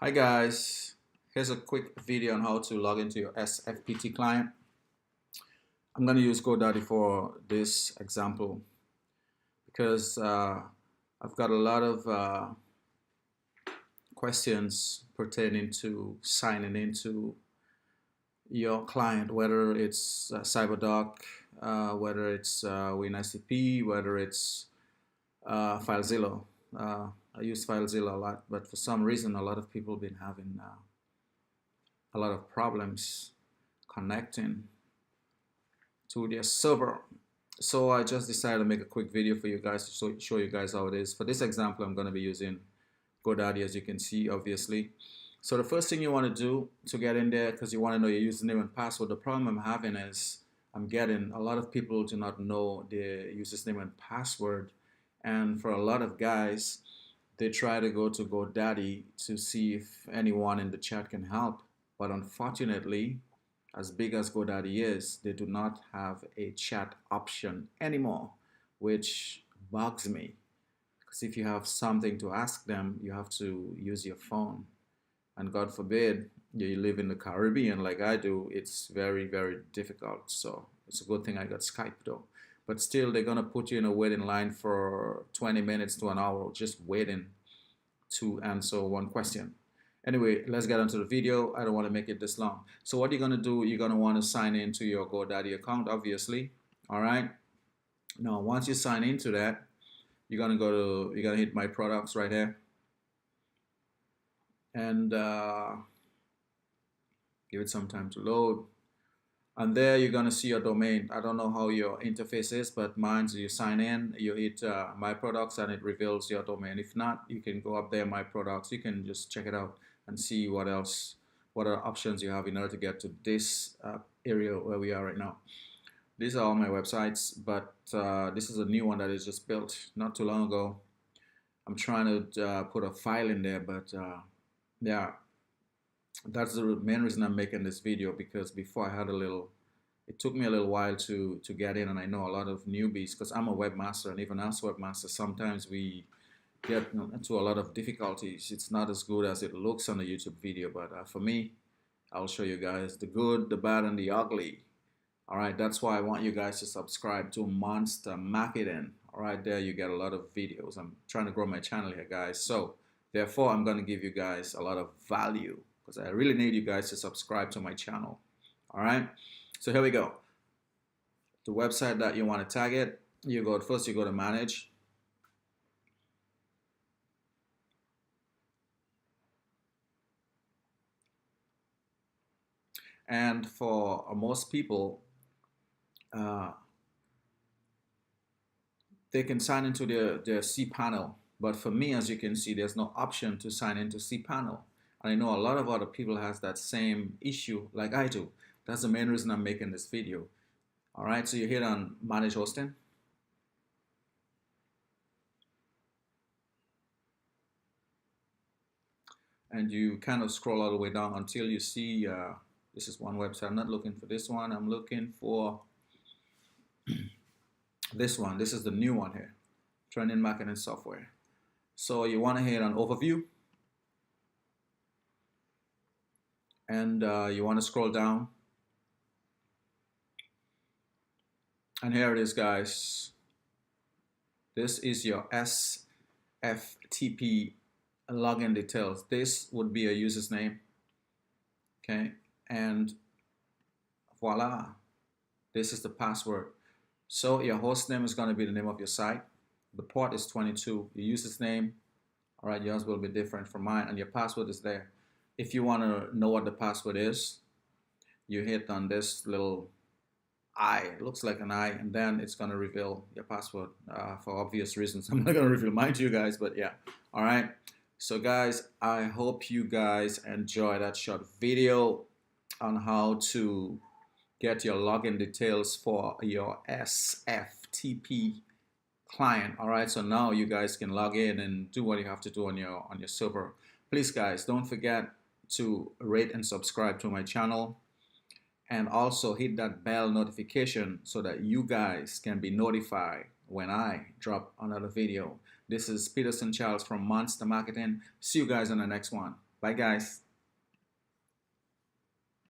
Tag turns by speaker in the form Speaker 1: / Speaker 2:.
Speaker 1: Hi guys, here's a quick video on how to log into your SFTP client. I'm going to use GoDaddy for this example because I've got a lot of questions pertaining to signing into your client, whether it's CyberDoc, whether it's WinSCP, whether it's Filezilla. I use Filezilla a lot, but for some reason, a lot of people have been having a lot of problems connecting to their server. So I just decided to make a quick video for you guys to show you guys how it is. For this example, I'm going to be using GoDaddy, as you can see, obviously. So the first thing you want to do to get in there, because you want to know your username and password, the problem I'm having is I'm getting a lot of people do not know their username and password. And for a lot of guys, they try to go to GoDaddy to see if anyone in the chat can help. But unfortunately, as big as GoDaddy is, they do not have a chat option anymore, which bugs me. Because if you have something to ask them, you have to use your phone. And God forbid, you live in the Caribbean like I do, it's very, very difficult. So it's a good thing I got Skype though. But still, they're going to put you in a waiting line for 20 minutes to an hour, just waiting to answer one question. Anyway, let's get into the video. I don't want to make it this long. So what you're going to do, you're going to want to sign into your GoDaddy account, obviously. All right. Now, once you sign into that, you're going to hit My Products right here. And give it some time to load. And there you're going to see your domain. I don't know how your interface is, but mine's you sign in, you hit My Products, and it reveals your domain. If not, you can go up there, My Products. You can just check it out and see what other options you have in order to get to this area where we are right now. These are all my websites, but this is a new one that is just built not too long ago. I'm trying to put a file in there, but yeah, that's the main reason I'm making this video, because before it took me a little while to get in, and I know a lot of newbies, because I'm a webmaster, and even as webmasters, sometimes we get into a lot of difficulties. It's not as good as it looks on the YouTube video, but for me, I'll show you guys the good, the bad, and the ugly. All right, that's why I want you guys to subscribe to Monster Marketing. All right, there you get a lot of videos. I'm trying to grow my channel here, guys. So therefore, I'm going to give you guys a lot of value, because I really need you guys to subscribe to my channel. All right, so here we go. The website that you want to target, you go to manage. And for most people, they can sign into their cPanel. But for me, as you can see, there's no option to sign into cPanel. And I know a lot of other people has that same issue like I do. That's the main reason I'm making this video. All right, so you hit on Manage Hosting. And you kind of scroll all the way down until you see, this is one website. I'm not looking for this one. I'm looking for this one. This is the new one here, Trending Marketing Software. So you want to hit on Overview. And you want to scroll down. And here it is, guys. This is your SFTP login details. This would be a user's name. Okay, and voila, this is the password. So your host name is going to be the name of your site. The port is 22. Your user's name, all right, yours will be different from mine, and your password is there. If you want to know what the password is, you hit on this little eye. It looks like an eye, and then it's going to reveal your password for obvious reasons. I'm not going to reveal mine to you guys, but yeah. All right. So guys, I hope you guys enjoy that short video on how to get your login details for your SFTP client. All right, so now you guys can log in and do what you have to do on your server. Please guys, don't forget to rate and subscribe to my channel, and also hit that bell notification so that you guys can be notified when I drop another video. This is Peterson Charles from Monster Marketing. See you guys on the next one. Bye, guys.